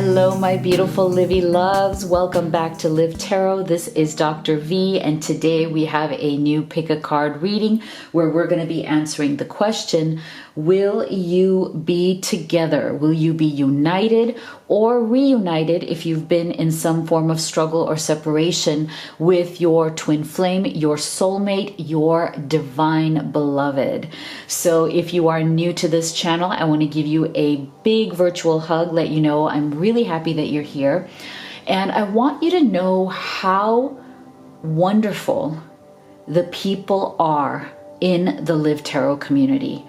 Hello, my beautiful Livy loves. Welcome back to Live Tarot. This is Dr. V, and today we have a new pick a card reading where we're going to be answering the question, will you be together? Will you be united or reunited if you've been in some form of struggle or separation with your twin flame, your soulmate, your divine beloved? So if you are new to this channel, I want to give you a big virtual hug, let you know I'm really happy that you're here. And I want you to know how wonderful the people are in the Live Tarot community.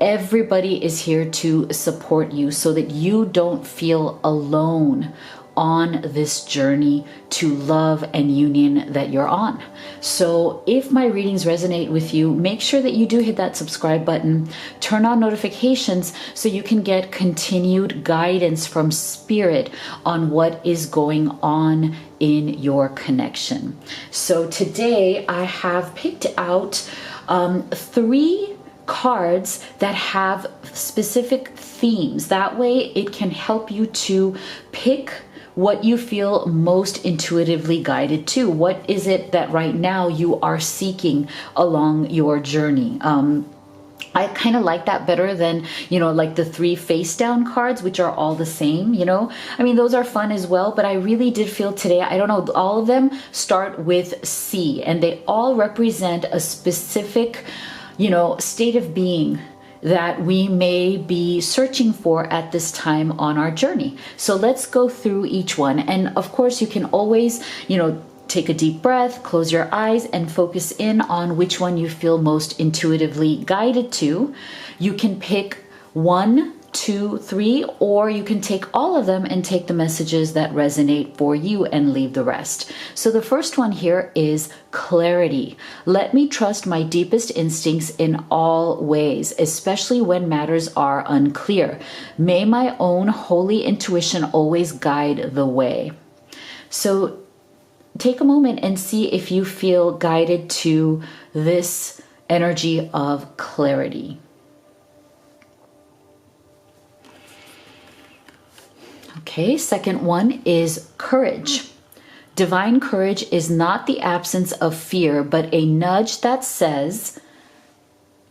Everybody is here to support you so that you don't feel alone on this journey to love and union that you're on. So if my readings resonate with you, make sure that you do hit that subscribe button, turn on notifications so you can get continued guidance from Spirit on what is going on in your connection. So today I have picked out 3 cards that have specific themes. That way it can help you to pick what you feel most intuitively guided to. What is it that right now you are seeking along your journey? I kind of like that better than, like the 3 face down cards, which are all the same, I mean, those are fun as well, but I really did feel today, I don't know, all of them start with C, and they all represent a specific, state of being that we may be searching for at this time on our journey. So let's go through each one. And of course, you can always, take a deep breath, close your eyes, and focus in on which one you feel most intuitively guided to. You can pick 1, 2, 3, or you can take all of them and take the messages that resonate for you and leave the rest. So the first one here is clarity. Let me trust my deepest instincts in all ways, especially when matters are unclear. May my own holy intuition always guide the way. So take a moment and see if you feel guided to this energy of clarity. Okay, second one is courage. Divine courage is not the absence of fear, but a nudge that says,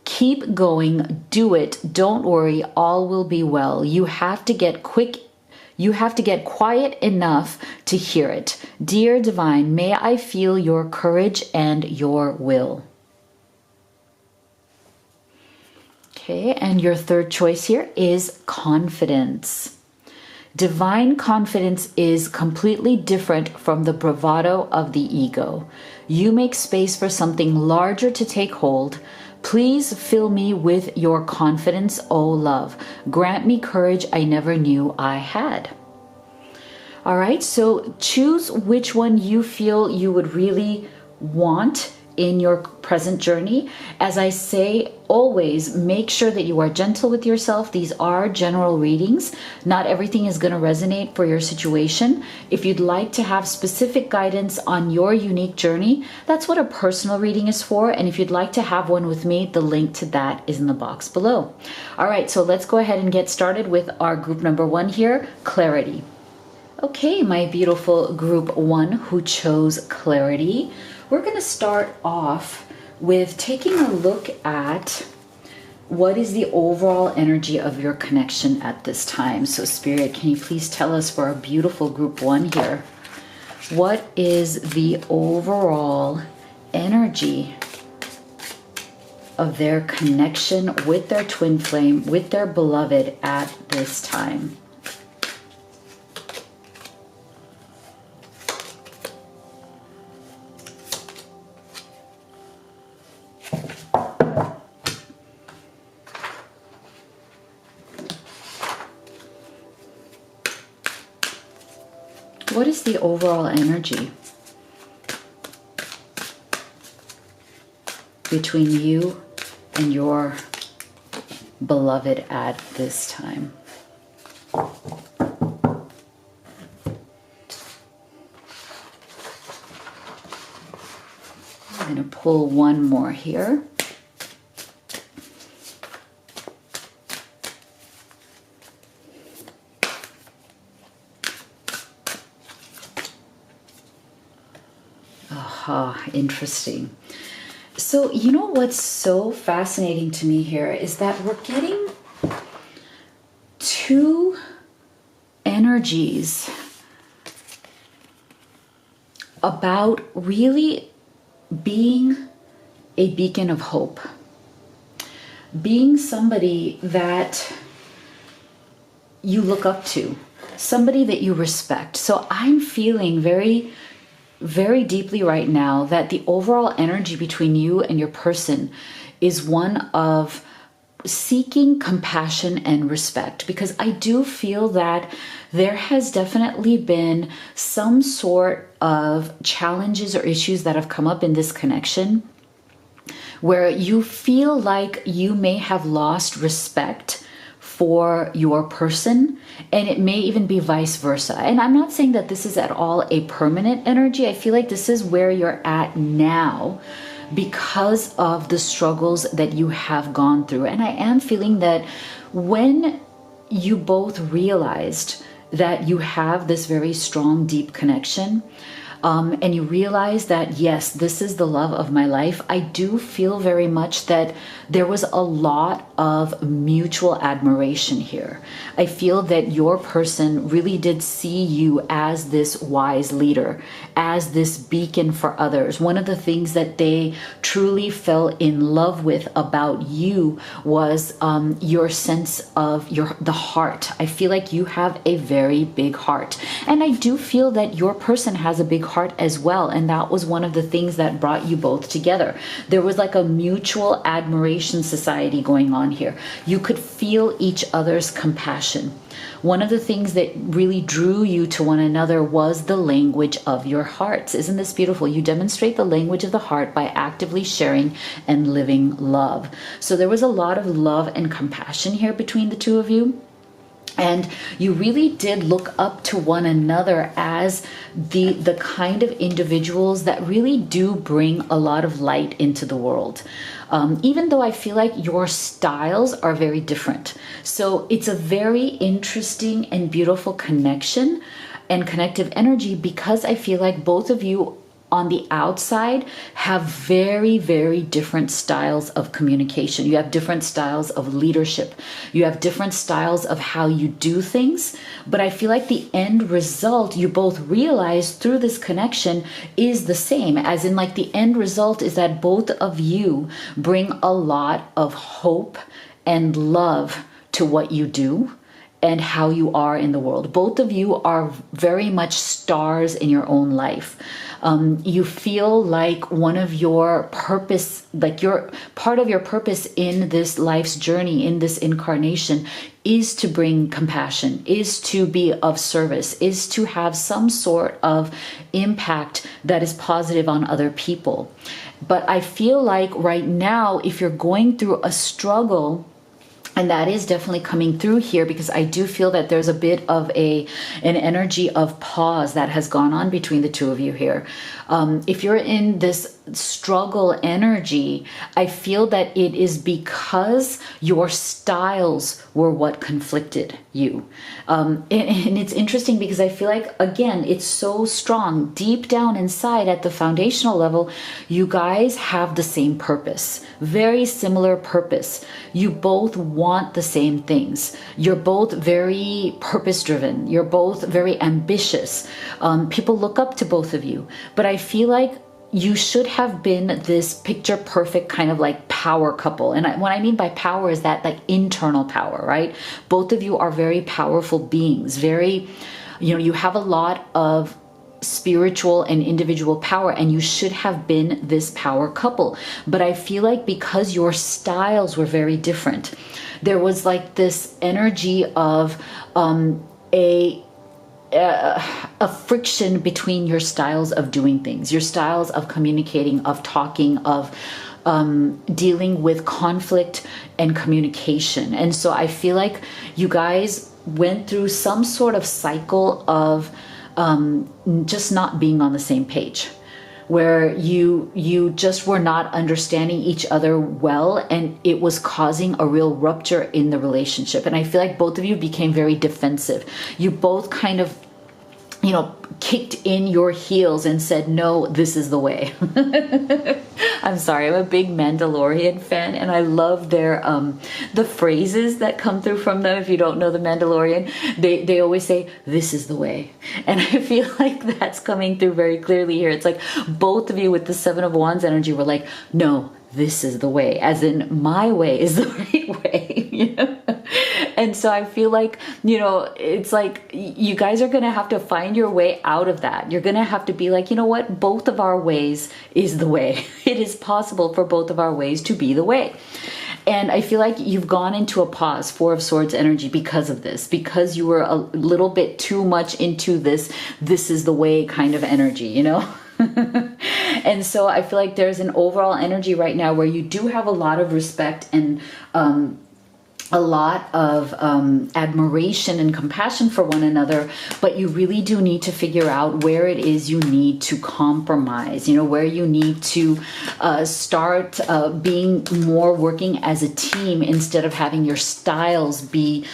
keep going, do it, don't worry, all will be well. You have to get quiet enough to hear it. Dear Divine, may I feel your courage and your will. Okay, and your third choice here is confidence. Divine confidence is completely different from the bravado of the ego. You make space for something larger to take hold. Please fill me with your confidence, O love. Grant me courage I never knew I had. All right, so choose which one you feel you would really want in your present journey. As I say, always make sure that you are gentle with yourself. These are general readings. Not everything is going to resonate for your situation. If you'd like to have specific guidance on your unique journey, that's what a personal reading is for. And if you'd like to have one with me, the link to that is in the box below. All right, so let's go ahead and get started with our group number 1 here, clarity. Okay, my beautiful group 1 who chose clarity, we're going to start off with taking a look at what is the overall energy of your connection at this time. So Spirit, can you please tell us for our beautiful group 1 here, what is the overall energy of their connection with their twin flame, with their beloved at this time? What is the overall energy between you and your beloved at this time? I'm going to pull one more here. Interesting. So, you know what's so fascinating to me here is that we're getting two energies about really being a beacon of hope, being somebody that you look up to, somebody that you respect. So I'm feeling very, very deeply right now that the overall energy between you and your person is one of seeking compassion and respect, because I do feel that there has definitely been some sort of challenges or issues that have come up in this connection where you feel like you may have lost respect for your person, and it may even be vice versa. And I'm not saying that this is at all a permanent energy. I feel like this is where you're at now because of the struggles that you have gone through. And I am feeling that when you both realized that you have this very strong, deep connection, and you realize that, yes, this is the love of my life, I do feel very much that there was a lot of mutual admiration here. I feel that your person really did see you as this wise leader, as this beacon for others. One of the things that they truly fell in love with about you was your sense of the heart. I feel like you have a very big heart. And I do feel that your person has a big heart as well. And that was one of the things that brought you both together. There was like a mutual admiration society going on here. You could feel each other's compassion. One of the things that really drew you to one another was the language of your hearts. Isn't this beautiful? You demonstrate the language of the heart by actively sharing and living love. So there was a lot of love and compassion here between the two of you. And you really did look up to one another as the kind of individuals that really do bring a lot of light into the world. Even though I feel like your styles are very different. So it's a very interesting and beautiful connection and connective energy, because I feel like both of you on the outside have very, very different styles of communication. You have different styles of leadership. You have different styles of how you do things. But I feel like the end result you both realize through this connection is the same, as in like the end result is that both of you bring a lot of hope and love to what you do and how you are in the world. Both of you are very much stars in your own life. You feel like one of your purpose, like your part of your purpose in this life's journey, in this incarnation, is to bring compassion, is to be of service, is to have some sort of impact that is positive on other people. But I feel like right now, if you're going through a struggle, and that is definitely coming through here, because I do feel that there's a bit of an energy of pause that has gone on between the two of you here. If you're in this struggle energy, I feel that it is because your styles were what conflicted you. And it's interesting because I feel like, again, it's so strong. Deep down inside at the foundational level, you guys have the same purpose, very similar purpose. You both want the same things. You're both very purpose driven. You're both very ambitious. People look up to both of you. But I feel like you should have been this picture perfect kind of like power couple. And what I mean by power is that like internal power, right? Both of you are very powerful beings, very, you have a lot of spiritual and individual power, and you should have been this power couple. But I feel like because your styles were very different, there was like this energy of a friction between your styles of doing things, your styles of communicating, of talking, of dealing with conflict and communication. And so I feel like you guys went through some sort of cycle of just not being on the same page, where you just were not understanding each other well, and it was causing a real rupture in the relationship. And I feel like both of you became very defensive. You both kind of kicked in your heels and said, no, this is the way. I'm sorry, I'm a big Mandalorian fan, and I love their the phrases that come through from them. If you don't know the Mandalorian, they always say, this is the way. And I feel like that's coming through very clearly here. It's like both of you with the Seven of Wands energy were like, no, this is the way, as in my way is the right way, you know? And so I feel like, you know, it's like you guys are going to have to find your way out of that. You're going to have to be like, you know what? Both of our ways is the way. It is possible for both of our ways to be the way. And I feel like you've gone into a pause, Four of Swords energy, because of this, because you were a little bit too much into this is the way kind of energy, you know? And so I feel like there's an overall energy right now where you do have a lot of respect and a lot of admiration and compassion for one another, but you really do need to figure out where it is you need to compromise, you know, where you need to start being more working as a team instead of having your styles be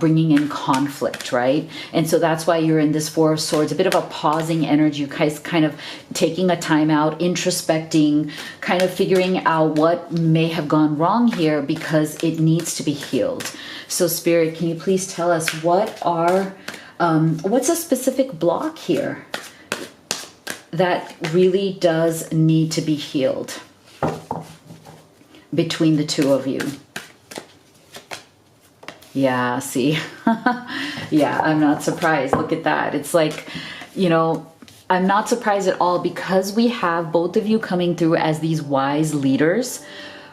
bringing in conflict, right? And so that's why you're in this Four of Swords, a bit of a pausing energy, you guys kind of taking a time out, introspecting, kind of figuring out what may have gone wrong here because it needs to be healed. So Spirit, can you please tell us what's a specific block here that really does need to be healed between the two of you? Yeah, see? Yeah, I'm not surprised. Look at that. It's like, you know, I'm not surprised at all because we have both of you coming through as these wise leaders,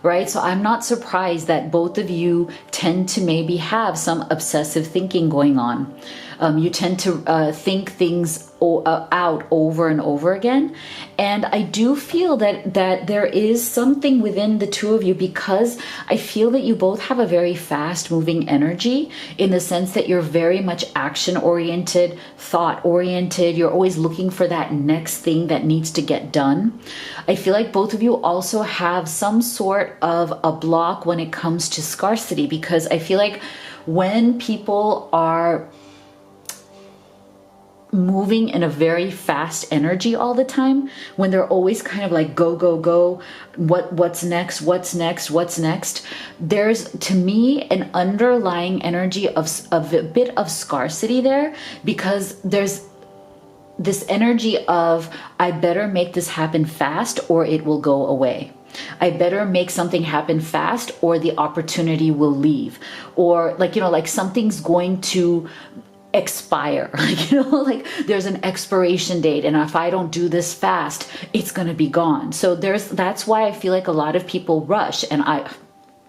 right? So I'm not surprised that both of you tend to maybe have some obsessive thinking going on. You tend to think things out over and over again. And I do feel that there is something within the two of you, because I feel that you both have a very fast moving energy, in the sense that you're very much action oriented, thought oriented. You're always looking for that next thing that needs to get done. I feel like both of you also have some sort of a block when it comes to scarcity, because I feel like when people are moving in a very fast energy all the time, when they're always kind of like go go go, what's next, there's, to me, an underlying energy of a bit of scarcity there, because there's this energy of, I better make this happen fast or it will go away. I better make something happen fast or the opportunity will leave, or like, you know, like something's going to expire, like, you know, like there's an expiration date, and if I don't do this fast, it's going to be gone. So that's why I feel like a lot of people rush, and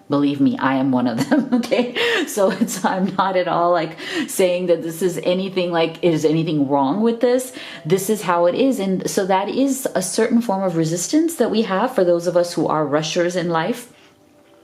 believe me, I am one of them. Okay, so I'm not at all like saying that this is anything like, is anything wrong with this? This is how it is. And so that is a certain form of resistance that we have for those of us who are rushers in life.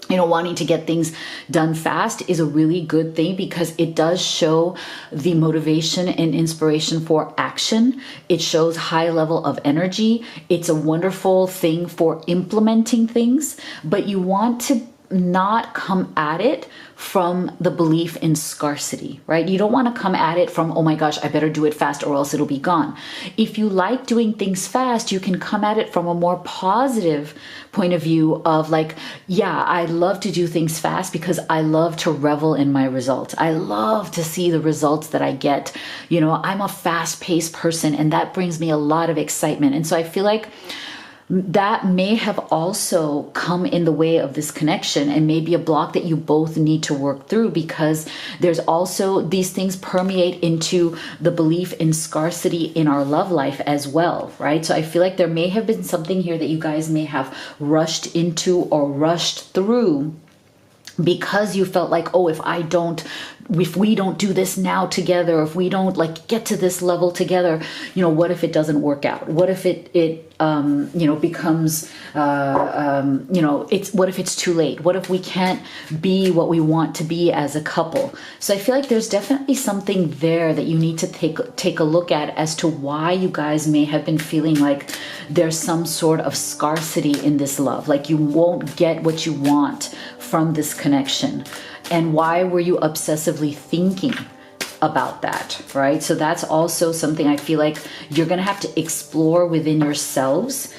You know, wanting to get things done fast is a really good thing, because it does show the motivation and inspiration for action. It shows high level of energy. It's a wonderful thing for implementing things, but you want to not come at it from the belief in scarcity, right? You don't want to come at it from, oh my gosh, I better do it fast or else it'll be gone. If you like doing things fast, you can come at it from a more positive point of view of like, yeah, I love to do things fast because I love to revel in my results. I love to see the results that I get. You know, I'm a fast-paced person, and that brings me a lot of excitement. And so I feel like that may have also come in the way of this connection, and maybe a block that you both need to work through, because there's also, these things permeate into the belief in scarcity in our love life as well, right? So I feel like there may have been something here that you guys may have rushed into or rushed through, because you felt like, oh, if we don't do this now together, if we don't like get to this level together, you know, what if it doesn't work out? What if it you know, becomes, you know, what if it's too late? What if we can't be what we want to be as a couple? So I feel like there's definitely something there that you need to take a look at as to why you guys may have been feeling like there's some sort of scarcity in this love, like you won't get what you want from this connection. And why were you obsessively thinking about that, right? So that's also something I feel like you're going to have to explore within yourselves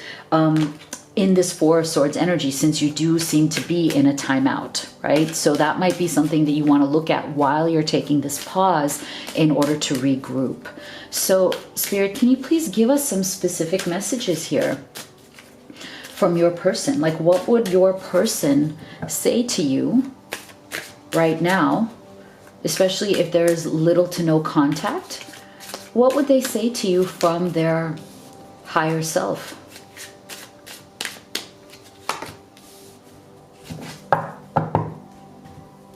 in this Four of Swords energy, since you do seem to be in a timeout, right? So that might be something that you want to look at while you're taking this pause in order to regroup. So Spirit, can you please give us some specific messages here from your person? Like, what would your person say to you right now, especially if there's little to no contact? What would they say to you from their higher self?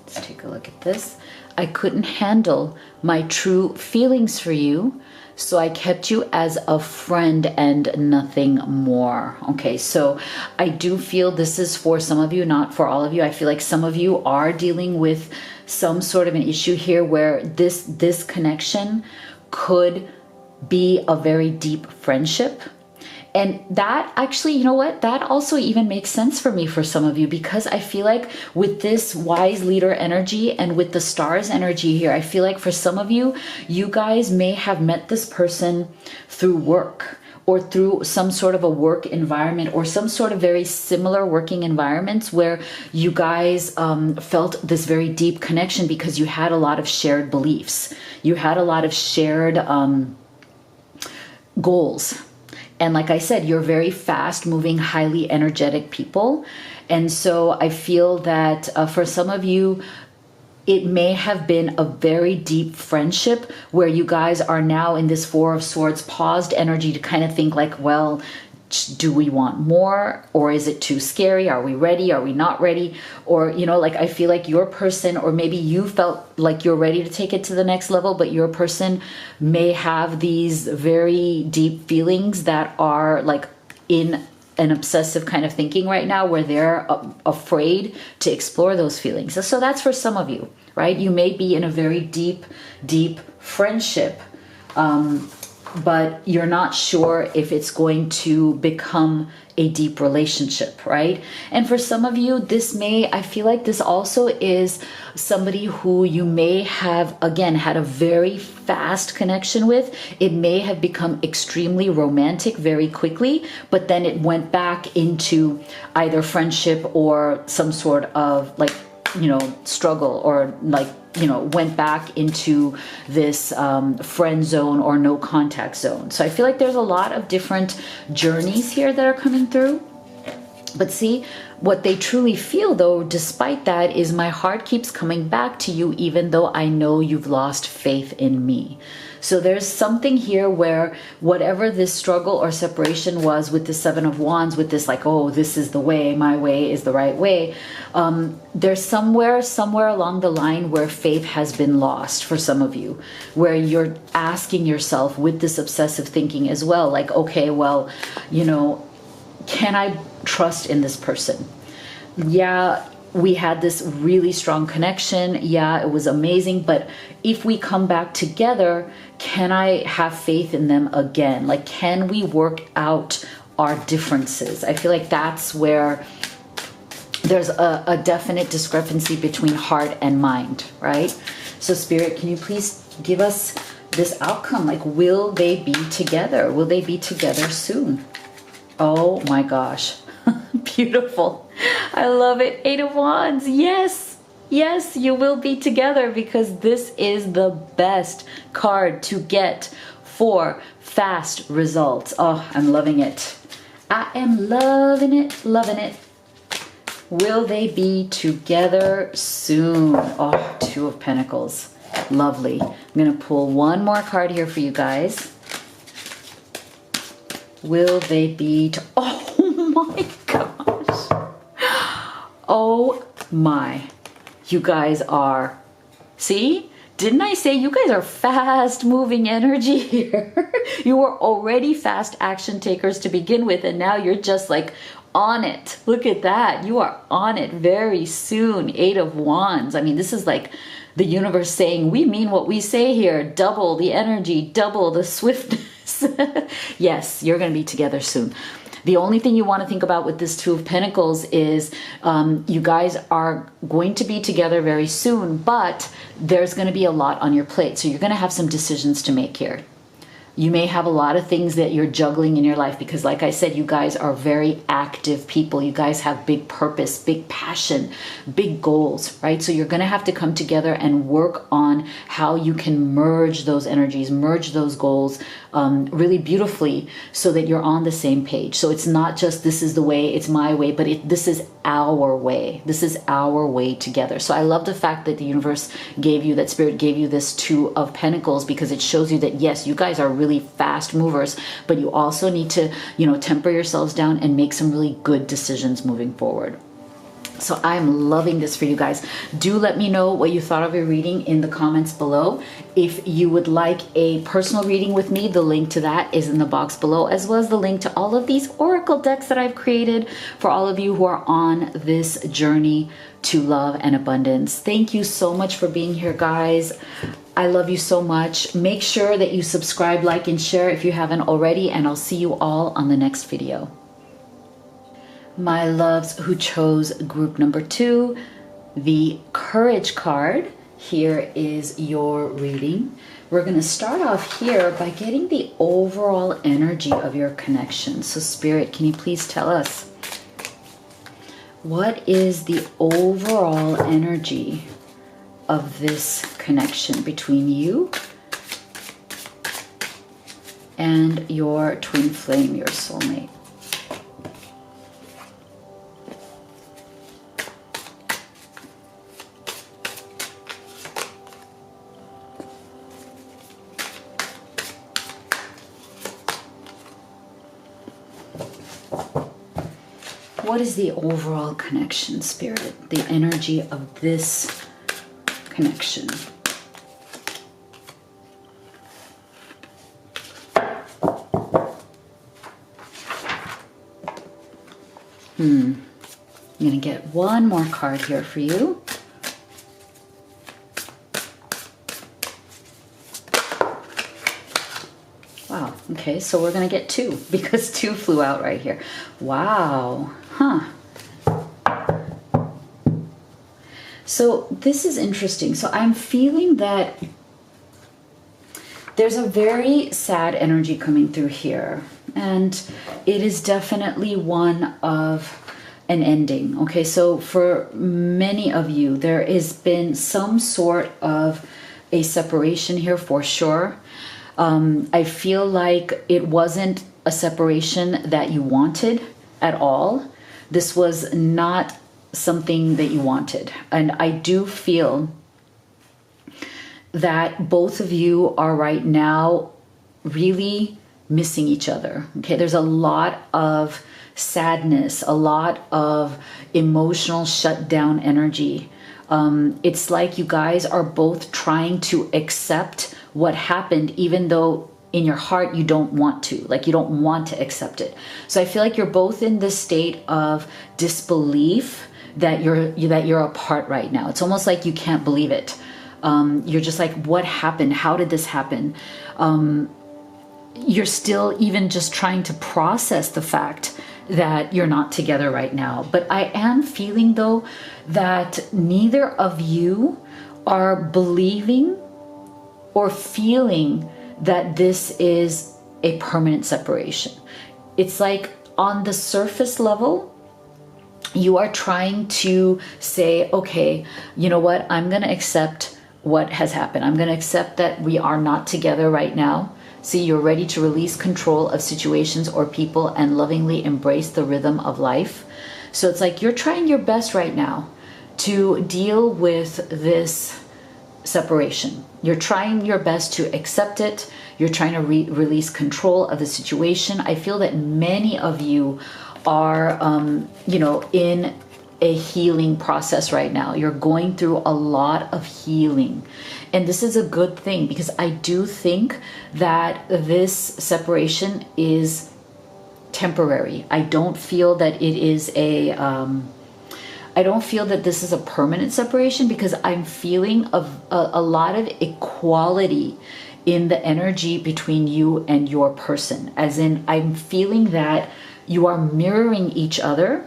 Let's take a look at this. I couldn't handle my true feelings for you, so I kept you as a friend and nothing more. Okay, so I do feel this is for some of you, not for all of you. I feel like some of you are dealing with some sort of an issue here where this connection could be a very deep friendship. And that actually, you know what? That also even makes sense for me for some of you, because I feel like with this wise leader energy and with the stars energy here, I feel like for some of you, you guys may have met this person through work or through some sort of a work environment or some sort of very similar working environments where you guys felt this very deep connection because you had a lot of shared beliefs. You had a lot of shared goals. And like I said, you're very fast moving, highly energetic people. And so I feel that for some of you, it may have been a very deep friendship where you guys are now in this Four of Swords paused energy to kind of think like, well, do we want more, or is it too scary? Are we ready? Are we not ready? Or, you know, like I feel like your person, or maybe you felt like you're ready to take it to the next level, but your person may have these very deep feelings that are like in an obsessive kind of thinking right now where they're afraid to explore those feelings. So that's for some of you, right? You may be in a very deep, deep friendship, but you're not sure if it's going to become a deep relationship, right? And for some of you, I feel like this also is somebody who you may have, again, had a very fast connection with. It may have become extremely romantic very quickly, but then it went back into either friendship or some sort of like, you know, struggle, or like, you know, went back into this friend zone or no contact zone. So I feel like there's a lot of different journeys here that are coming through. But see, what they truly feel though, despite that, is my heart keeps coming back to you even though I know you've lost faith in me. So there's something here where whatever this struggle or separation was with the Seven of Wands, with this like, oh, this is the way, my way is the right way. There's somewhere along the line where faith has been lost for some of you, where you're asking yourself with this obsessive thinking as well, like, okay, well, you know, can I trust in this person? Yeah, we had this really strong connection. Yeah, it was amazing. But if we come back together, can I have faith in them again? Like, can we work out our differences? I feel like that's where there's a definite discrepancy between heart and mind, right? So Spirit, can you please give us this outcome? Like, will they be together? Will they be together soon? Oh my gosh. Beautiful. I love it. Eight of Wands. Yes. Yes, you will be together, because this is the best card to get for fast results. Oh, I'm loving it. I am loving it. Loving it. Will they be together soon? Oh, Two of Pentacles. Lovely. I'm going to pull one more card here for you guys. Will they be oh my gosh. Oh my. You guys are, see? Didn't I say you guys are fast moving energy here? You were already fast action takers to begin with, and now you're just like on it. Look at that. You are on it very soon. Eight of Wands. I mean, this is like the universe saying, we mean what we say here. Double the energy, double the swiftness. Yes, you're going to be together soon. The only thing you want to think about with this Two of Pentacles is you guys are going to be together very soon, but there's going to be a lot on your plate. So you're going to have some decisions to make here. You may have a lot of things that you're juggling in your life because, like I said, you guys are very active people. You guys have big purpose, big passion, big goals, right? So you're going to have to come together and work on how you can merge those energies, merge those goals really beautifully so that you're on the same page. So it's not just this is the way, it's my way, but this is our way. This is our way together. So I love the fact that the universe gave you, that spirit gave you this Two of Pentacles, because it shows you that yes, you guys are really fast movers, but you also need to, temper yourselves down and make some really good decisions moving forward. So I'm loving this for you guys. Do let me know what you thought of your reading in the comments below. If you would like a personal reading with me, the link to that is in the box below, as well as the link to all of these oracle decks that I've created for all of you who are on this journey to love and abundance. Thank you so much for being here, guys. I love you so much. Make sure that you subscribe, like, and share if you haven't already, and I'll see you all on the next video. My loves who chose group number 2, the Courage card, here is your reading. We're going to start off here by getting the overall energy of your connection. So Spirit, can you please tell us, what is the overall energy of this connection between you and your twin flame, your soulmate? What is the overall connection, Spirit? The energy of this connection. I'm going to get one more card here for you. Wow. Okay, so we're going to get 2 because 2 flew out right here. Wow. Huh. So this is interesting. So I'm feeling that there's a very sad energy coming through here, and it is definitely one of an ending. Okay, so for many of you, there has been some sort of a separation here for sure. I feel like it wasn't a separation that you wanted at all. This was not something that you wanted. And I do feel that both of you are right now really missing each other. Okay, there's a lot of sadness, a lot of emotional shutdown energy. It's like you guys are both trying to accept what happened, even though in your heart you don't want to, like you don't want to accept it. So I feel like you're both in this state of disbelief that you're apart right now. It's almost like you can't believe it. You're just like, what happened? How did this happen? You're still even just trying to process the fact that you're not together right now. But I am feeling though that neither of you are believing or feeling that this is a permanent separation. It's like on the surface level, you are trying to say, okay, you know what? I'm going to accept what has happened. I'm going to accept that we are not together right now. See, you're ready to release control of situations or people and lovingly embrace the rhythm of life. So it's like you're trying your best right now to deal with this separation. You're trying your best to accept it. You're trying to release control of the situation. I feel that many of you are, in a healing process right now. You're going through a lot of healing. And this is a good thing because I do think that this separation is temporary. I don't feel that it is I don't feel that this is a permanent separation because I'm feeling a lot of equality in the energy between you and your person. As in, I'm feeling that you are mirroring each other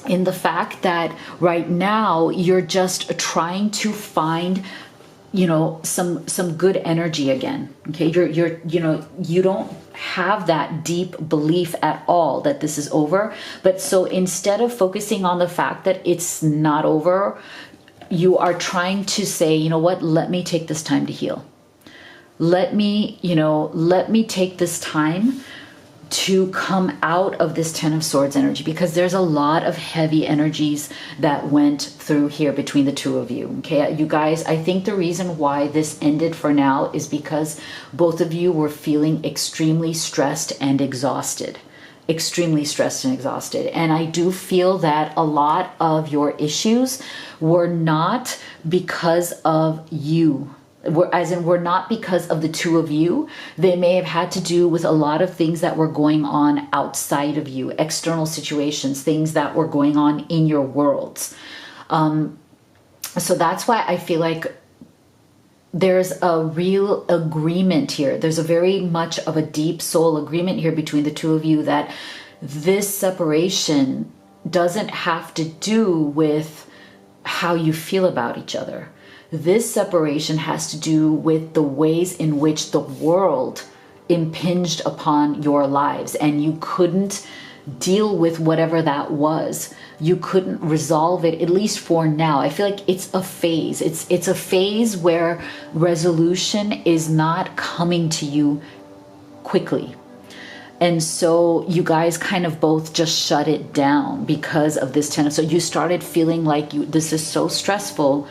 in the fact that right now you're just trying to find, you know, some good energy again. Okay, you're you know, you don't have that deep belief at all that this is over. But so instead of focusing on the fact that it's not over, you are trying to say, you know what, let me take this time to heal. Let me, you know, let me take this time to come out of this Ten of Swords energy, because there's a lot of heavy energies that went through here between the two of you. Okay, you guys, I think the reason why this ended for now is because both of you were feeling extremely stressed and exhausted. Extremely stressed and exhausted. And I do feel that a lot of your issues were not because of you. As in, were not because of the two of you. They may have had to do with a lot of things that were going on outside of you, external situations, things that were going on in your worlds. So that's why I feel like there's a real agreement here. There's a very much of a deep soul agreement here between the two of you that this separation doesn't have to do with how you feel about each other. This separation has to do with the ways in which the world impinged upon your lives, and you couldn't deal with whatever that was. You couldn't resolve it, at least for now. I feel like it's a phase. It's a phase where resolution is not coming to you quickly. And so you guys kind of both just shut it down because of this tension. So you started feeling like this is so stressful,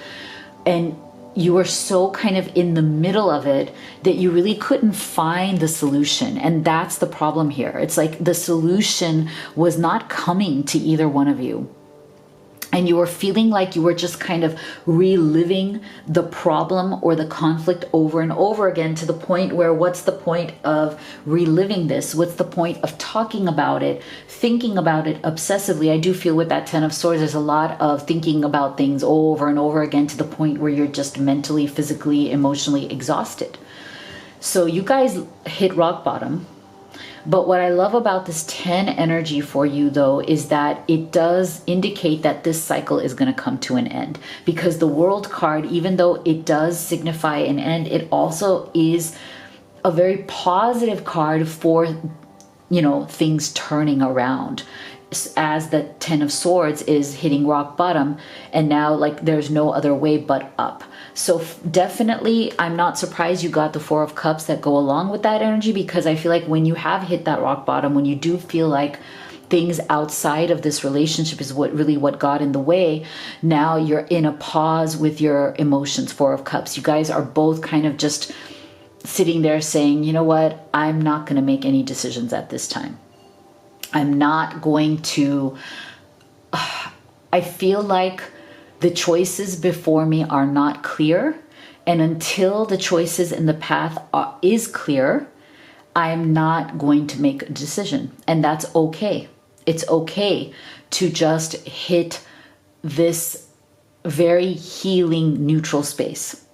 and you were so kind of in the middle of it that you really couldn't find the solution. And that's the problem here. It's like the solution was not coming to either one of you. And you were feeling like you were just kind of reliving the problem or the conflict over and over again, to the point where, what's the point of reliving this? What's the point of talking about it, thinking about it obsessively? I do feel with that Ten of Swords, there's a lot of thinking about things over and over again, to the point where you're just mentally, physically, emotionally exhausted. So you guys hit rock bottom. But what I love about this 10 energy for you, though, is that it does indicate that this cycle is going to come to an end. Because the World card, even though it does signify an end, it also is a very positive card for, you know, things turning around. As the Ten of Swords is hitting rock bottom, and now like there's no other way but up. So definitely, I'm not surprised you got the Four of Cups that go along with that energy, because I feel like when you have hit that rock bottom, when you do feel like things outside of this relationship is what got in the way, now you're in a pause with your emotions. Four of Cups. You guys are both kind of just sitting there saying, you know what, I'm not going to make any decisions at this time. I'm not going to, I feel like the choices before me are not clear. And until the choices in the path is clear, I'm not going to make a decision. And that's okay. It's okay to just hit this very healing neutral space.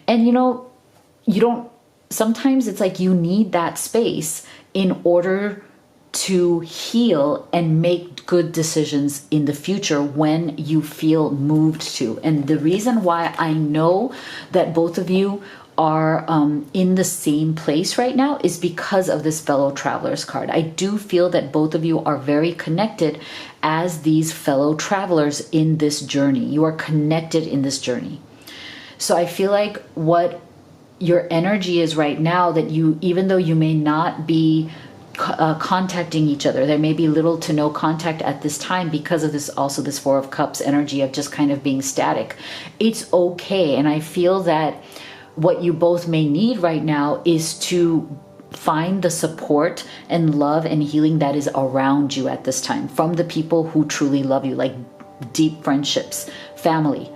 And you know, sometimes it's like you need that space in order to heal and make good decisions in the future when you feel moved to. And the reason why I know that both of you are in the same place right now is because of this fellow travelers card. I do feel that both of you are very connected as these fellow travelers in this journey. You are connected in this journey. So I feel like what your energy is right now, that you, even though you may not be contacting each other, there may be little to no contact at this time because of this, also this Four of Cups energy of just kind of being static. It's okay. And I feel that what you both may need right now is to find the support and love and healing that is around you at this time from the people who truly love you, like deep friendships, family.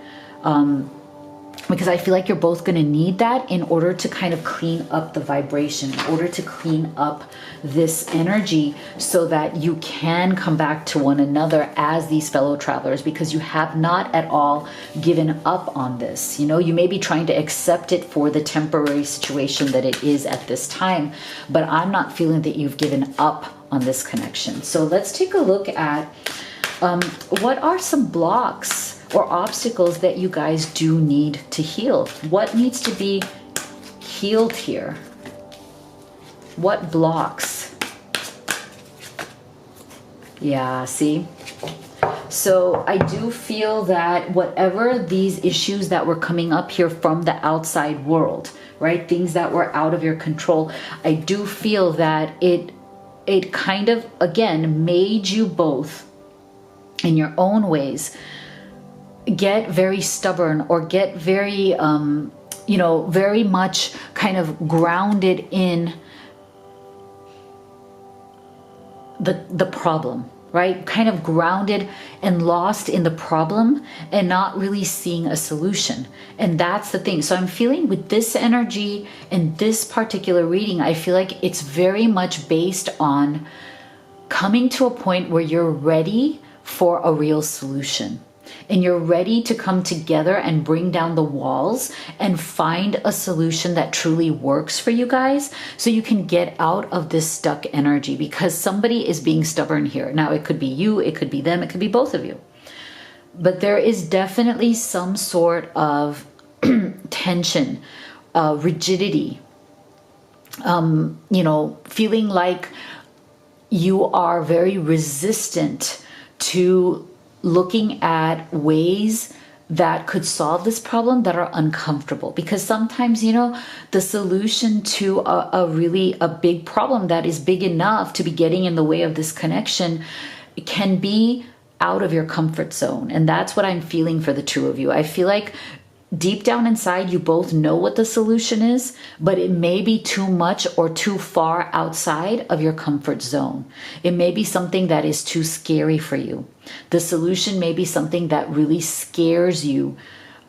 Because I feel like you're both going to need that in order to kind of clean up the vibration, in order to clean up this energy, so that you can come back to one another as these fellow travelers, because you have not at all given up on this. You know, you may be trying to accept it for the temporary situation that it is at this time, but I'm not feeling that you've given up on this connection. So let's take a look at what are some blocks or obstacles that you guys do need to heal. What needs to be healed here? What blocks? Yeah, see? So I do feel that whatever these issues that were coming up here from the outside world, right? Things that were out of your control, I do feel that it kind of, again, made you both in your own ways get very stubborn or get very, you know, very much kind of grounded in the problem, right? Kind of grounded and lost in the problem and not really seeing a solution. And that's the thing. So I'm feeling with this energy and this particular reading, I feel like it's very much based on coming to a point where you're ready for a real solution. And you're ready to come together and bring down the walls and find a solution that truly works for you guys so you can get out of this stuck energy, because somebody is being stubborn here. Now, it could be you, it could be them, it could be both of you. But there is definitely some sort of tension, rigidity, you know, feeling like you are very resistant to looking at ways that could solve this problem that are uncomfortable. Because sometimes, you know, the solution to a really big problem that is big enough to be getting in the way of this connection can be out of your comfort zone. And that's what I'm feeling for the two of you. I feel like deep down inside, you both know what the solution is, but it may be too much or too far outside of your comfort zone. It may be something that is too scary for you. The solution may be something that really scares you.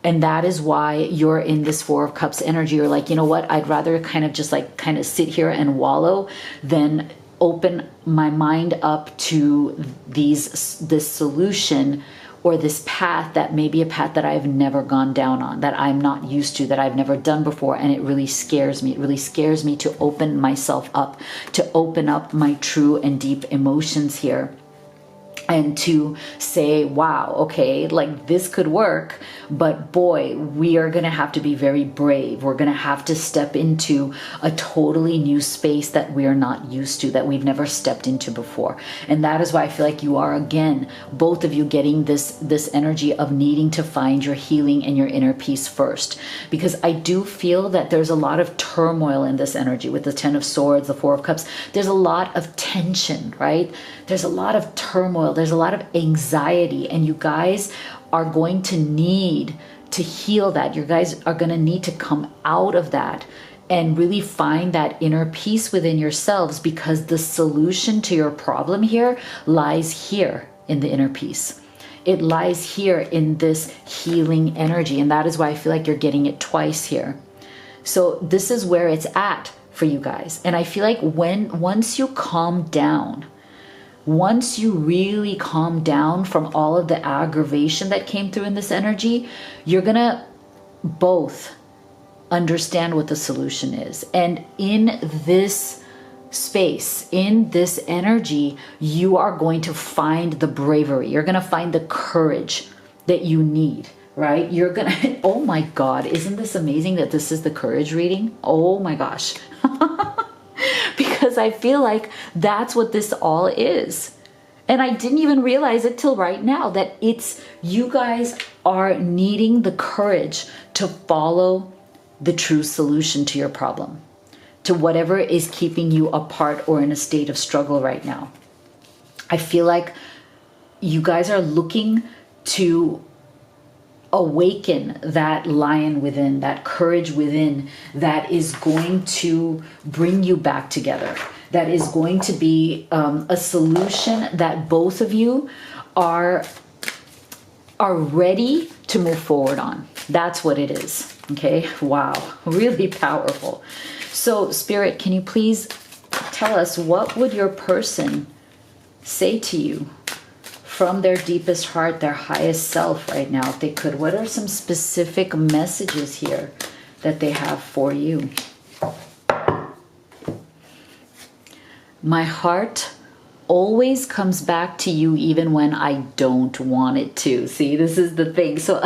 And that is why you're in this Four of Cups energy. You're like, you know what? I'd rather kind of just like kind of sit here and wallow than open my mind up to this solution or this path that may be a path that I've never gone down on, that I'm not used to, that I've never done before, and it really scares me. It really scares me to open myself up, to open up my true and deep emotions here, and to say, wow, okay, like this could work, but boy, we are going to have to be very brave. We're going to have to step into a totally new space that we are not used to, that we've never stepped into before. And that is why I feel like you are, again, both of you getting this energy of needing to find your healing and your inner peace first. Because I do feel that there's a lot of turmoil in this energy with the Ten of Swords, the Four of Cups. There's a lot of tension, right? There's a lot of turmoil. There's a lot of anxiety, and you guys are going to need to heal that. You guys are going to need to come out of that and really find that inner peace within yourselves, because the solution to your problem here lies here in the inner peace. It lies here in this healing energy, and that is why I feel like you're getting it twice here. So this is where it's at for you guys. And I feel like once you calm down, once you really calm down from all of the aggravation that came through in this energy, you're gonna both understand what the solution is. And in this space, in this energy, you are going to find the bravery. You're gonna find the courage that you need, right? You're gonna, oh my God, isn't this amazing that this is the courage reading? Oh my gosh. Because I feel like that's what this all is. And I didn't even realize it till right now that it's you guys are needing the courage to follow the true solution to your problem, to whatever is keeping you apart or in a state of struggle right now. I feel like you guys are looking to awaken that lion within, that courage within, that is going to bring you back together, that is going to be a solution that both of you are ready to move forward on. That's what it is. Okay, wow, really powerful. So Spirit, can you please tell us, what would your person say to you from their deepest heart, their highest self right now, if they could? What are some specific messages here that they have for you? My heart always comes back to you even when I don't want it to. See, this is the thing. So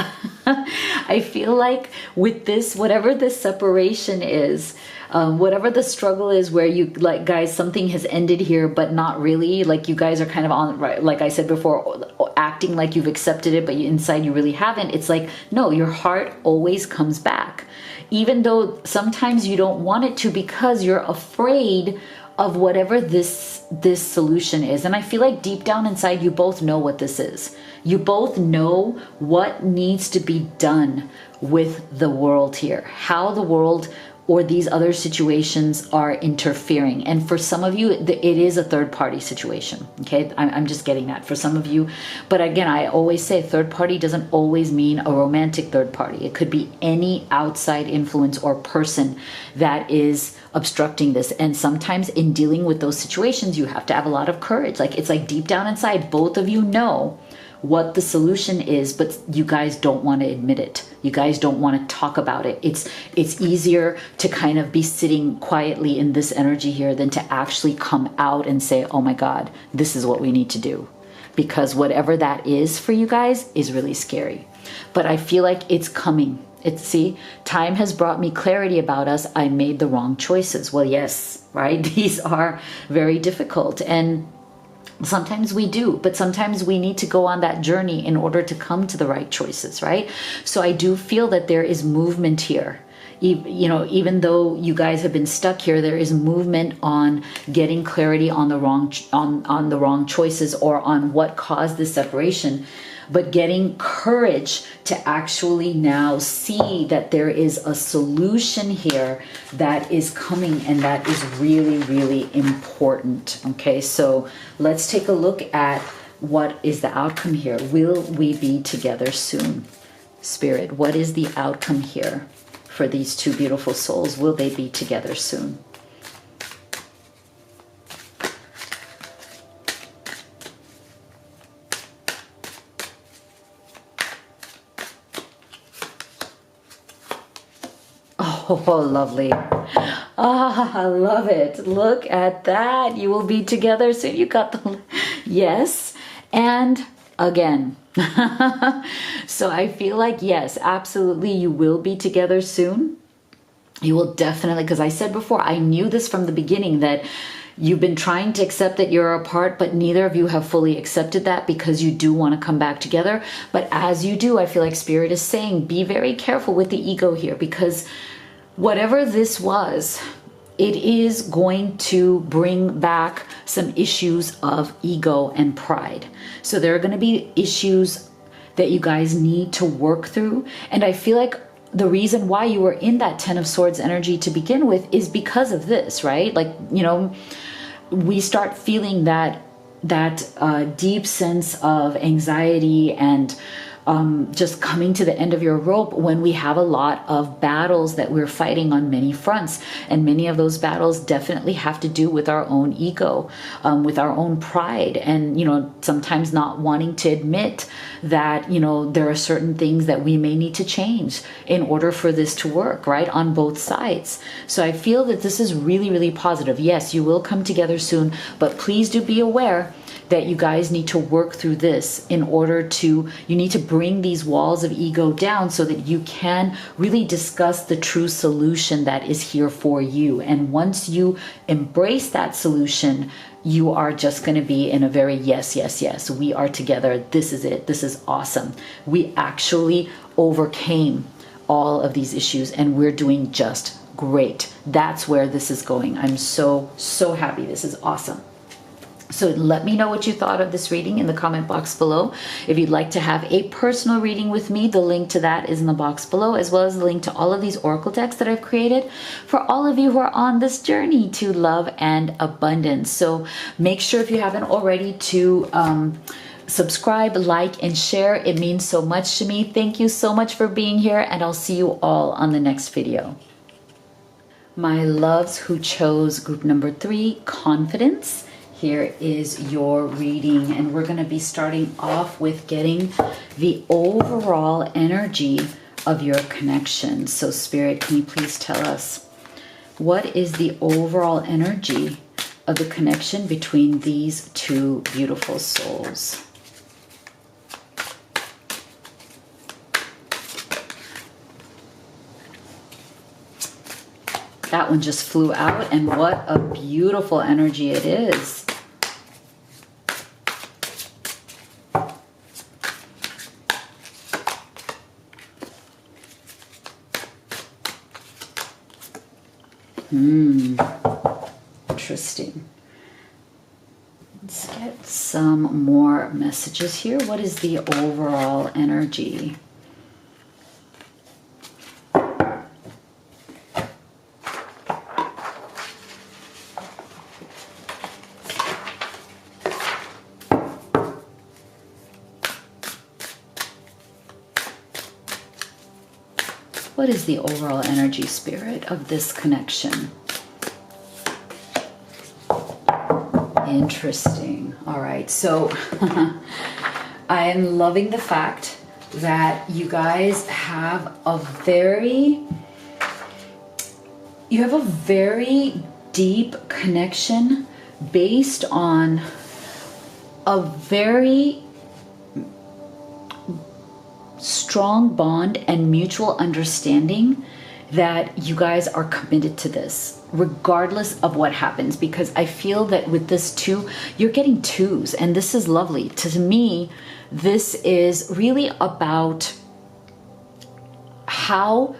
I feel like with this, whatever the separation is, whatever the struggle is where you like, guys, something has ended here, but not really, like you guys are kind of on, right, like I said before, acting like you've accepted it, but inside you really haven't. It's like, no, your heart always comes back, even though sometimes you don't want it to, because you're afraid of whatever this solution is. And I feel like deep down inside, you both know what this is. You both know what needs to be done with the world here, how the world or these other situations are interfering. And for some of you, it is a third party situation. Okay, I'm just getting that for some of you. But again, I always say third party doesn't always mean a romantic third party. It could be any outside influence or person that is obstructing this. And sometimes in dealing with those situations, you have to have a lot of courage. Like, it's like deep down inside, both of you know what the solution is, but you guys don't want to admit it. You guys don't want to talk about it. It's easier to kind of be sitting quietly in this energy here than to actually come out and say, oh my God, this is what we need to do. Because whatever that is for you guys is really scary. But I feel like it's coming. See, time has brought me clarity about us. I made the wrong choices. Well, yes, right? These are very difficult. And sometimes we do, but sometimes we need to go on that journey in order to come to the right choices, right? So I do feel that there is movement here. You know, even though you guys have been stuck here, there is movement on getting clarity on the wrong choices or on what caused this separation. But getting courage to actually now see that there is a solution here that is coming, and that is really, really important. Okay, so let's take a look at what is the outcome here. Will we be together soon? Spirit, what is the outcome here for these two beautiful souls? Will they be together soon? Oh, lovely. Ah, I love it. Look at that. You will be together soon. You got the yes. And again. So I feel like, yes, absolutely, you will be together soon. You will definitely, because I said before, I knew this from the beginning, that you've been trying to accept that you're apart, but neither of you have fully accepted that because you do want to come back together. But as you do, I feel like Spirit is saying, be very careful with the ego here, because whatever this was, it is going to bring back some issues of ego and pride. So there are going to be issues that you guys need to work through. And I feel like the reason why you were in that Ten of Swords energy to begin with is because of this, right? Like, you know, we start feeling that deep sense of anxiety and just coming to the end of your rope when we have a lot of battles that we're fighting on many fronts. And many of those battles definitely have to do with our own ego, with our own pride, and, you know, sometimes not wanting to admit that, you know, there are certain things that we may need to change in order for this to work, right? On both sides. So I feel that this is really, really positive. Yes, you will come together soon, but please do be aware that you guys need to work through this in order to, you need to bring these walls of ego down so that you can really discuss the true solution that is here for you. And once you embrace that solution, you are just going to be in a very yes, yes, yes, we are together. This is it. This is awesome. We actually overcame all of these issues and we're doing just great. That's where this is going. I'm so, so happy. This is awesome. So let me know what you thought of this reading in the comment box below. If you'd like to have a personal reading with me, the link to that is in the box below, as well as the link to all of these oracle decks that I've created for all of you who are on this journey to love and abundance. So make sure, if you haven't already, to subscribe, like, and share. It means so much to me. Thank you so much for being here, and I'll see you all on the next video. My loves who chose group number 3, confidence. Here is your reading, and we're going to be starting off with getting the overall energy of your connection. So Spirit, can you please tell us, what is the overall energy of the connection between these two beautiful souls. That one just flew out, and what a beautiful energy it is. Interesting. Let's get some more messages here. What is the overall energy? What is the overall energy, Spirit, of this connection? Interesting. All right. So I'm loving the fact that you guys have a very deep connection based on a very strong bond and mutual understanding that you guys are committed to this regardless of what happens, because I feel that with this two, you're getting twos, and this is lovely. To me, this is really about how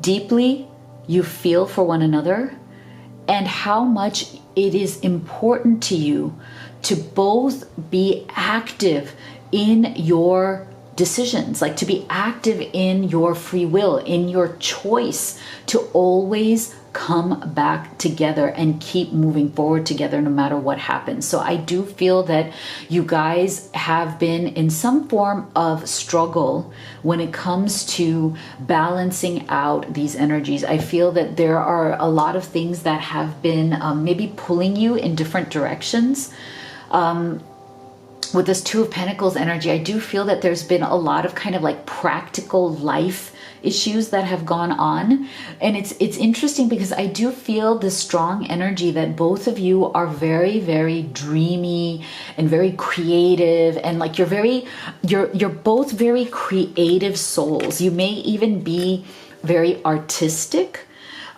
deeply you feel for one another and how much it is important to you to both be active in your decisions, like to be active in your free will, in your choice to always come back together and keep moving forward together no matter what happens. So I do feel that you guys have been in some form of struggle when it comes to balancing out these energies. I feel that there are a lot of things that have been maybe pulling you in different directions. With this Two of Pentacles energy, I do feel that there's been a lot of kind of like practical life issues that have gone on. And it's interesting because I do feel this strong energy that both of you are very, very dreamy and very creative, and like you're both very creative souls. You may even be very artistic.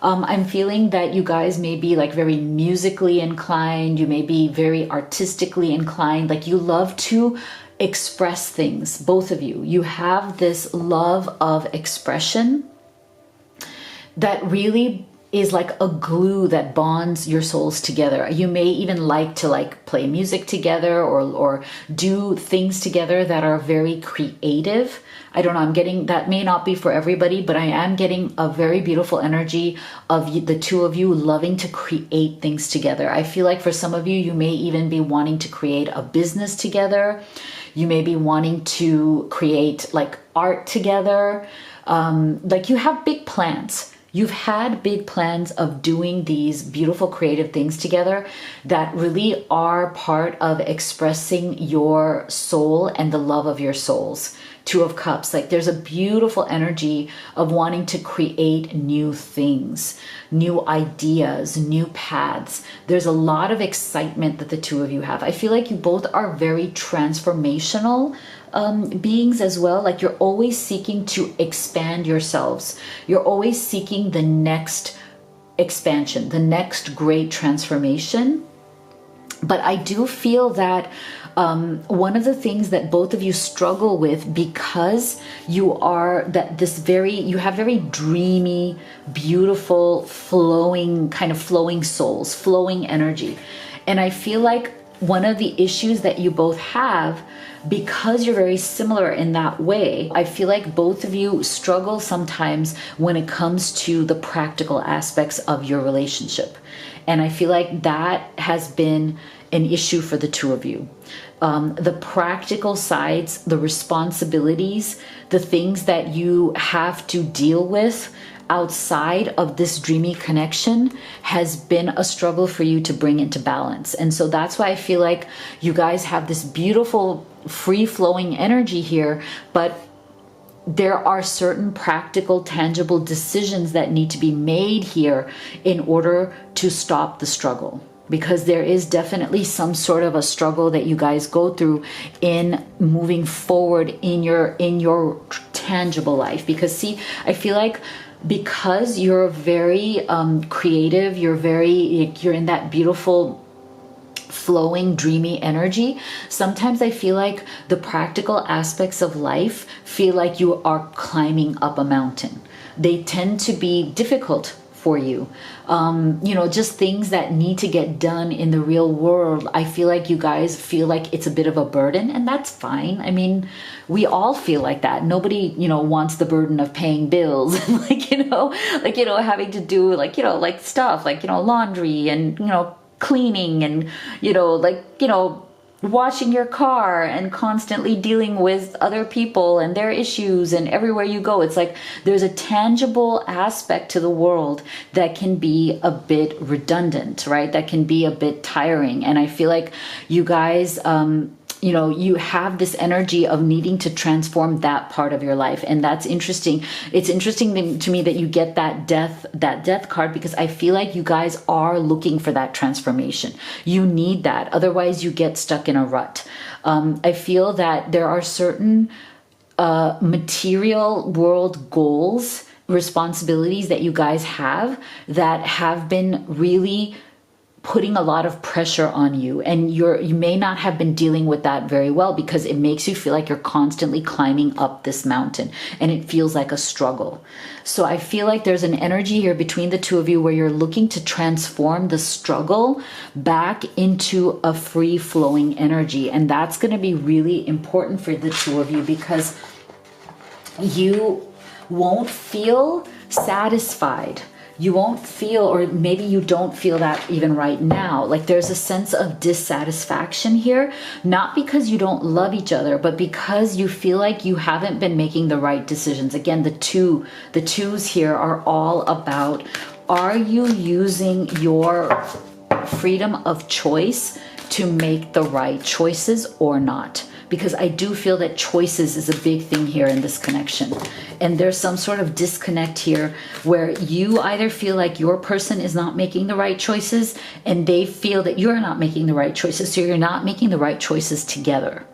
I'm feeling that you guys may be like very musically inclined. You may be very artistically inclined. Like you love to express things, both of you. You have this love of expression that really is like a glue that bonds your souls together. You may even like to like play music together or do things together that are very creative. I don't know, I'm getting, that may not be for everybody, but I am getting a very beautiful energy of the two of you loving to create things together. I feel like for some of you, you may even be wanting to create a business together. You may be wanting to create like art together. Like you have big plans. You've had big plans of doing these beautiful creative things together that really are part of expressing your soul and the love of your souls. Two of Cups, like there's a beautiful energy of wanting to create new things, new ideas, new paths. There's a lot of excitement that the two of you have. I feel like you both are very transformational beings as well. Like you're always seeking to expand yourselves. You're always seeking the next expansion, the next great transformation. But I do feel that one of the things that both of you struggle with, because you are you have very dreamy, beautiful, flowing souls, flowing energy. And I feel like one of the issues that you both have, because you're very similar in that way, I feel like both of you struggle sometimes when it comes to the practical aspects of your relationship. And I feel like that has been an issue for the two of you. The practical sides, the responsibilities, the things that you have to deal with outside of this dreamy connection has been a struggle for you to bring into balance. And so that's why I feel like you guys have this beautiful free-flowing energy here, but there are certain practical, tangible decisions that need to be made here in order to stop the struggle. because there is definitely some sort of a struggle that you guys go through in moving forward in your tangible life. Because see, I feel like because you're very creative, you're in that beautiful flowing, dreamy energy. Sometimes I feel like the practical aspects of life feel like you are climbing up a mountain. They tend to be difficult for you. Just things that need to get done in the real world. I feel like you guys feel like it's a bit of a burden, and that's fine. I mean, we all feel like that. Nobody, wants the burden of paying bills and having to do stuff like, laundry and, cleaning and, washing your car and constantly dealing with other people and their issues, and everywhere you go, it's like there's a tangible aspect to the world that can be a bit redundant, right? That can be a bit tiring. And I feel like you guys, you have this energy of needing to transform that part of your life. And that's interesting. It's interesting to me that you get that death card, because I feel like you guys are looking for that transformation. You need that. Otherwise you get stuck in a rut. I feel that there are certain material world goals, responsibilities that you guys have that have been really putting a lot of pressure on you, and you may not have been dealing with that very well, because it makes you feel like you're constantly climbing up this mountain and it feels like a struggle. So I feel like there's an energy here between the two of you where you're looking to transform the struggle back into a free-flowing energy, and that's going to be really important for the two of you, because you won't feel satisfied. You won't feel, or maybe you don't feel that even right now. Like there's a sense of dissatisfaction here, not because you don't love each other, but because you feel like you haven't been making the right decisions. Again, the twos here are all about, are you using your freedom of choice to make the right choices or not? Because I do feel that choices is a big thing here in this connection. And there's some sort of disconnect here where you either feel like your person is not making the right choices and they feel that you're not making the right choices. So you're not making the right choices together.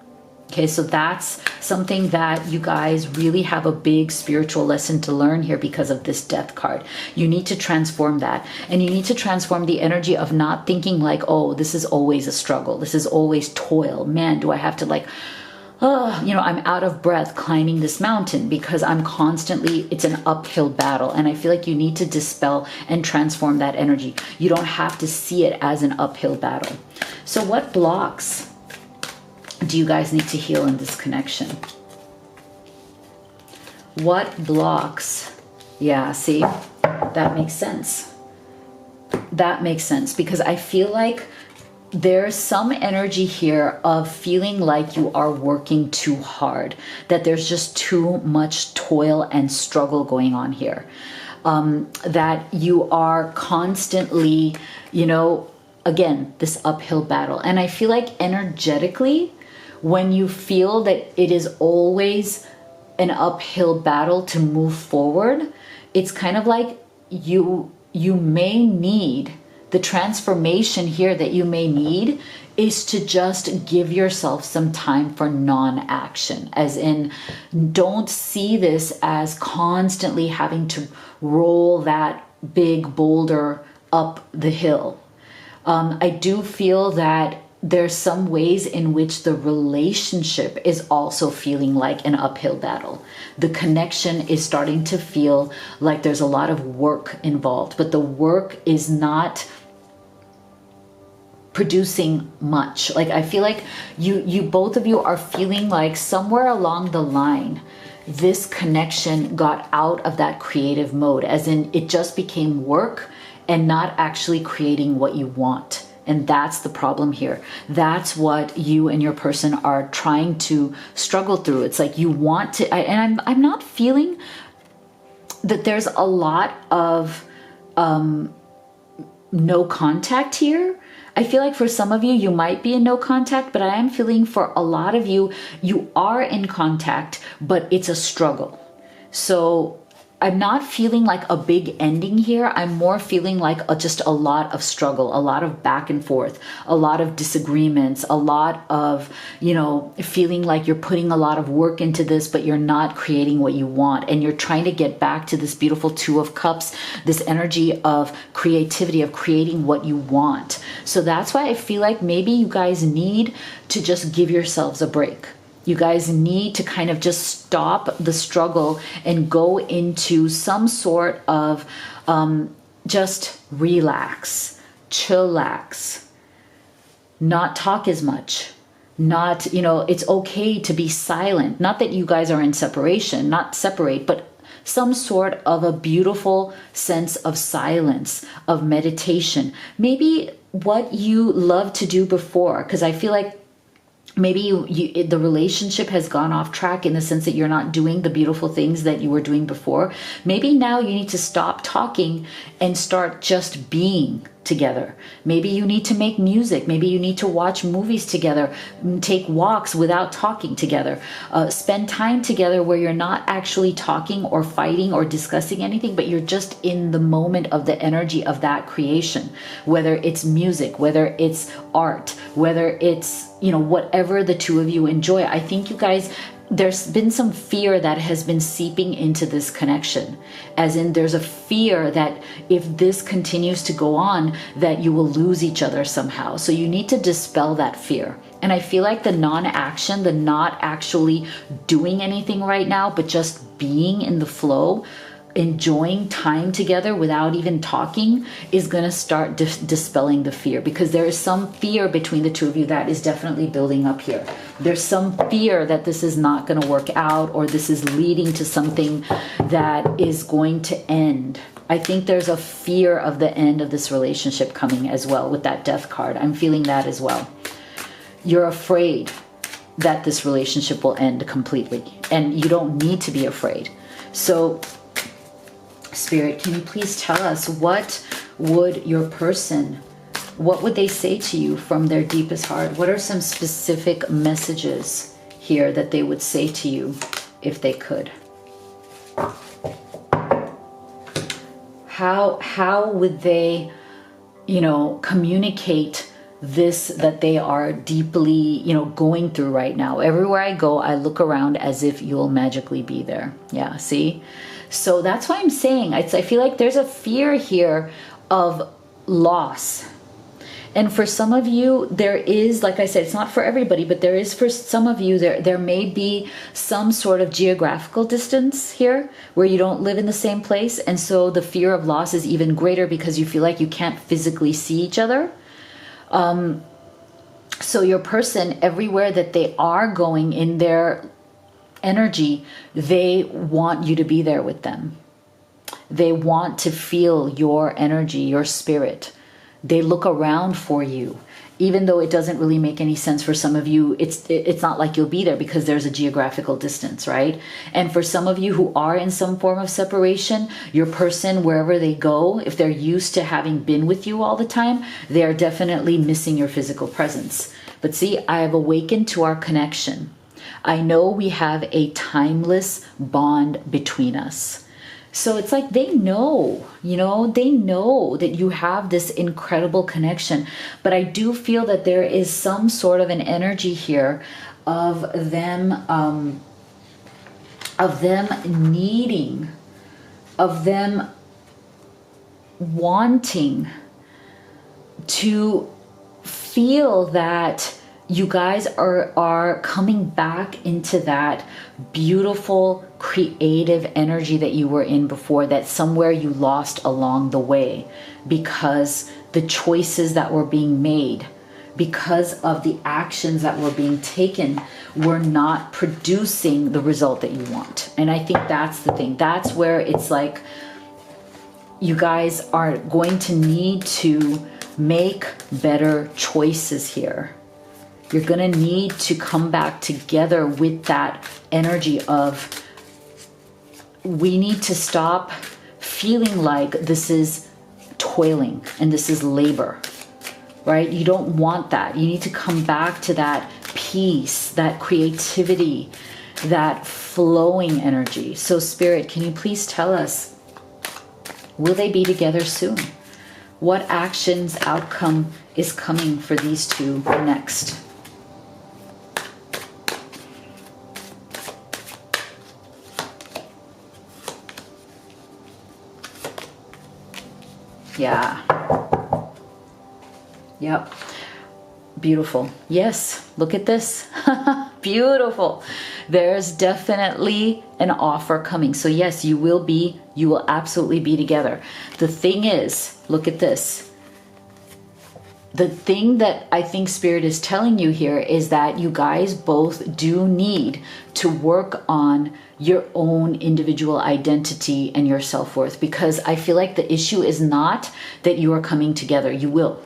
Okay, so that's something that you guys really have a big spiritual lesson to learn here because of this death card. You need to transform that. And you need to transform the energy of not thinking like, oh, this is always a struggle. This is always toil. Man, do I have to I'm out of breath climbing this mountain because I'm constantly, it's an uphill battle. And I feel like you need to dispel and transform that energy. You don't have to see it as an uphill battle. So what blocks do you guys need to heal in this connection? What blocks? Yeah, see, that makes sense. That makes sense, because I feel like there's some energy here of feeling like you are working too hard, that there's just too much toil and struggle going on here. That you are constantly, again, this uphill battle. And I feel like energetically, when you feel that it is always an uphill battle to move forward, it's kind of like you may need, the transformation here that you may need is to just give yourself some time for non-action. As in, don't see this as constantly having to roll that big boulder up the hill. I do feel that there's some ways in which the relationship is also feeling like an uphill battle. The connection is starting to feel like there's a lot of work involved, but the work is not producing much. Like I feel like you both of you are feeling like somewhere along the line, this connection got out of that creative mode, as in it just became work and not actually creating what you want. And that's the problem here. That's what you and your person are trying to struggle through. It's like you want to, and I'm not feeling that there's a lot of no contact here. I feel like for some of you, you might be in no contact, but I am feeling for a lot of you, you are in contact, but it's a struggle. So I'm not feeling like a big ending here. I'm more feeling like just a lot of struggle, a lot of back and forth, a lot of disagreements, a lot of, you know, feeling like you're putting a lot of work into this, but you're not creating what you want. And you're trying to get back to this beautiful Two of Cups, this energy of creativity, of creating what you want. So that's why I feel like maybe you guys need to just give yourselves a break. You guys need to kind of just stop the struggle and go into some sort of just relax, chillax, not talk as much, not, you know, it's okay to be silent. Not that you guys are in separation, not separate, but some sort of a beautiful sense of silence, of meditation. Maybe what you loved to do before, because I feel like maybe the relationship has gone off track in the sense that you're not doing the beautiful things that you were doing before. Maybe now you need to stop talking and start just being together. Maybe you need to make music. Maybe you need to watch movies together, take walks without talking together, spend time together where you're not actually talking or fighting or discussing anything, but you're just in the moment of the energy of that creation, whether it's music, whether it's art, whether it's, you know, whatever the two of you enjoy. I think you guys, there's been some fear that has been seeping into this connection, as in there's a fear that if this continues to go on, that you will lose each other somehow. So you need to dispel that fear. And I feel like the non-action, the not actually doing anything right now, but just being in the flow, enjoying time together without even talking, is going to start dispelling the fear, because there is some fear between the two of you that is definitely building up here. There's some fear that this is not going to work out, or this is leading to something that is going to end. I think there's a fear of the end of this relationship coming as well with that Death card. I'm feeling that as well. You're afraid that this relationship will end completely, and you don't need to be afraid. So Spirit, can you please tell us, what would your person, what would they say to you from their deepest heart? What are some specific messages here that they would say to you if they could? How would they, you know, communicate this that they are deeply, you know, going through right now? Everywhere I go, I look around as if you'll magically be there. Yeah, see? So that's why I'm saying, I feel like there's a fear here of loss. And for some of you, there is, like I said, it's not for everybody, but there is for some of you, there may be some sort of geographical distance here where you don't live in the same place. And so the fear of loss is even greater because you feel like you can't physically see each other. So your person, everywhere that they are going in their energy, they want you to be there with them. They want to feel your energy, your spirit. They look around for you, even though it doesn't really make any sense for some of you. It's not like you'll be there because there's a geographical distance, right? And for some of you who are in some form of separation, your person, wherever they go, if they're used to having been with you all the time, they are definitely missing your physical presence. But see, I have awakened to our connection. I know we have a timeless bond between us. So it's like they know, you know, they know that you have this incredible connection. But I do feel that there is some sort of an energy here of them needing, of them wanting to feel that you guys are coming back into that beautiful, creative energy that you were in before, that somewhere you lost along the way because the choices that were being made, because of the actions that were being taken, were not producing the result that you want. And I think that's the thing. That's where it's like you guys are going to need to make better choices here. You're going to need to come back together with that energy of, we need to stop feeling like this is toiling and this is labor, right? You don't want that. You need to come back to that peace, that creativity, that flowing energy. So Spirit, can you please tell us, will they be together soon? What actions, outcome is coming for these two next? Yeah. Yep. Beautiful. Yes. Look at this. Beautiful. There's definitely an offer coming. So yes, you will absolutely be together. The thing is, look at this. The thing that I think Spirit is telling you here is that you guys both do need to work on your own individual identity and your self-worth, because I feel like the issue is not that you are coming together. You will.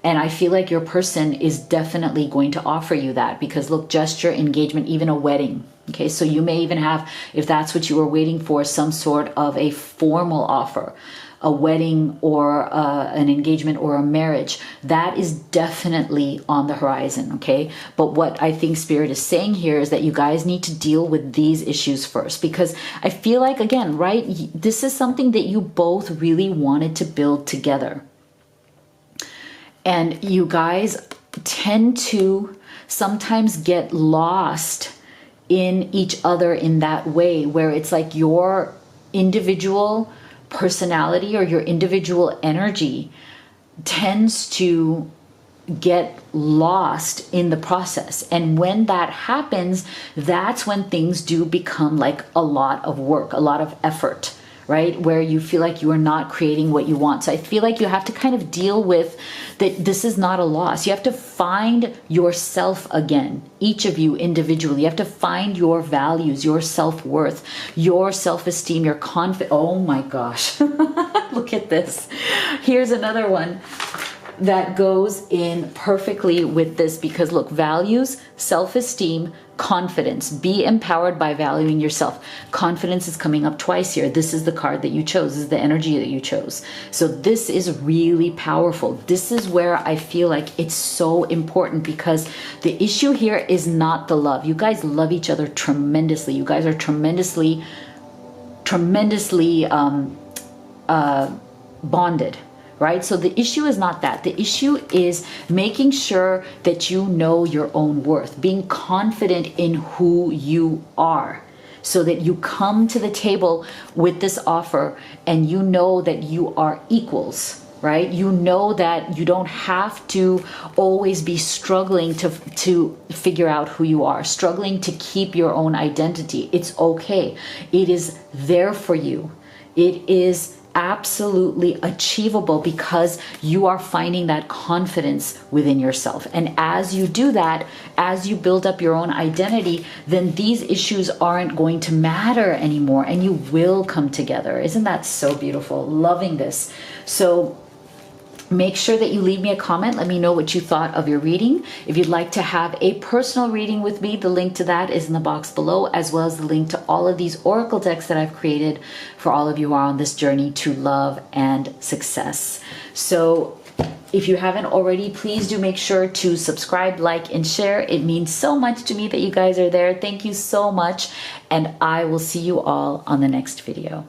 And I feel like your person is definitely going to offer you that, because look, gesture, engagement, even a wedding. Okay, so you may even have, if that's what you were waiting for, some sort of a formal offer, a wedding or an engagement or a marriage. That is definitely on the horizon, okay? But what I think Spirit is saying here is that you guys need to deal with these issues first, because I feel like, again, right, this is something that you both really wanted to build together. And you guys tend to sometimes get lost in each other in that way, where it's like your individual personality or your individual energy tends to get lost in the process. And when that happens, that's when things do become like a lot of work, a lot of effort, right? Where you feel like you are not creating what you want. So I feel like you have to kind of deal with that. This is not a loss. You have to find yourself again, each of you individually. You have to find your values, your self-worth, your self-esteem, your confidence. Oh my gosh. Look at this. Here's another one that goes in perfectly with this, because look, values, self-esteem, confidence. Be empowered by valuing yourself. Confidence is coming up twice here. This is the card that you chose. This is the energy that you chose. So this is really powerful. This is where I feel like it's so important, because the issue here is not the love. You guys love each other tremendously. You guys are tremendously bonded. Right? So the issue is not that. The issue is making sure that you know your own worth, being confident in who you are, so that you come to the table with this offer and you know that you are equals, right? You know that you don't have to always be struggling to figure out who you are, struggling to keep your own identity. It's okay. It is there for you. It is absolutely achievable, because you are finding that confidence within yourself. And as you do that, as you build up your own identity, then these issues aren't going to matter anymore, and you will come together. Isn't that so beautiful? Loving this. So make sure that you leave me a comment. Let me know what you thought of your reading. If you'd like to have a personal reading with me, the link to that is in the box below, as well as the link to all of these oracle decks that I've created for all of you who are on this journey to love and success. So if you haven't already, please do make sure to subscribe, like, and share. It means so much to me that you guys are there. Thank you so much. And I will see you all on the next video.